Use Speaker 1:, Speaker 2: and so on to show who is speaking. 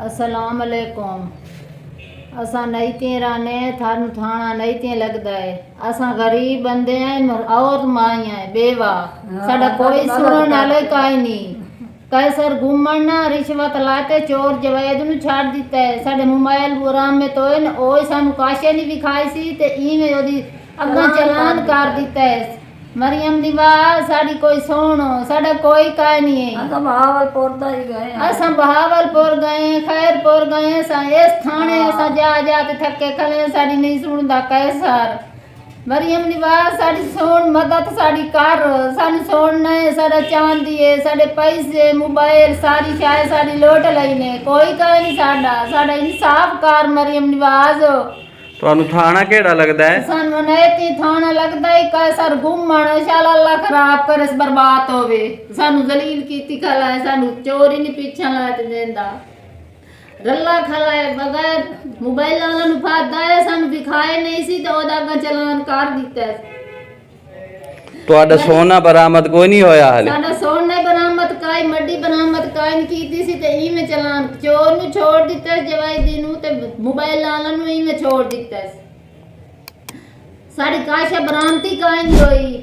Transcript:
Speaker 1: अस्सलाम वालेकुम। असा नहीं ते रहने थानू थाना नहीं ते लगदा है। असा गरीब बंदे हैं और माइया है बेवा साडा कोई सुनने वाले काई नहीं। कैसर घूमन ना रिश्वत लाते चोर जवैद नु छाड़ दिता है। साडे मोबाइल बुराम में तो है ओ सानू काशे नहीं विखाई सी ते इवें ओदी अग्गा चलान कर दिता है। मरियम दी वाह साडी कोई सुनो साडा कोई काई नहीं है।
Speaker 2: असा बहावलपुर दा ही गए
Speaker 1: असा बहावलपुर गए खैरपुर गए असा इस थाने असा जा ते थके खले साडी नहीं सुनदा कैसर। मरियम दी वाह साडी सुन मदद साडी कर सानू सुनना है। साडा चांदी है साडे पैसे मोबाइल सारी शाय साडी लोट लईने कोई काई नहीं साडा इंसाफ कर मरियम निवाज।
Speaker 3: ਤੁਹਾਨੂੰ ਥਾਣਾ ਕਿਹੜਾ ਲੱਗਦਾ ਹੈ?
Speaker 1: ਸਾਨੂੰ ਨੈਤੀ ਥਾਣਾ ਲੱਗਦਾ ਹੈ कैसर घूमन शाला अल्लाह खराब करे बर्बाद होवे। सानू जलील कीती खला है सानू चोरी नहीं पीछा ला ते देंदा रल्ला खला है बगैर मोबाइल वाला नु फादा है सानू दिखाए नहीं सी ते ओदा गा चलान कर दिता है।
Speaker 3: ਤੁਹਾਡਾ ਸੋਨਾ ਬਰਾਮਦ ਕੋਈ ਨਹੀਂ ਹੋਇਆ ਹਾਲੇ?
Speaker 1: ਸਾਡਾ ਸੋਨਾ ਬਰਾਮਦ ਕਾਈ ਮੱਡੀ ਬਰਾਮਦ ਕਾਈ ਨਹੀਂ ਕੀਤੀ ਸੀ ਤੇ ਇਵੇਂ ਚਲਾਨ ਚੋਰ ਨੂੰ ਛੋੜ ਦਿੱਤਾ ਜਵਾਈਦੀ ਨੂੰ ਤੇ ਮੋਬਾਈਲ ਵਾਲਾ ਨੂੰ ਇਵੇਂ ਛੋੜ ਦਿੱਤਾ। ਸਾਡੀ ਕਾਸ਼ਾ ਬਰਾਮਤੀ ਕਾਈ ਨਹੀਂ ਹੋਈ।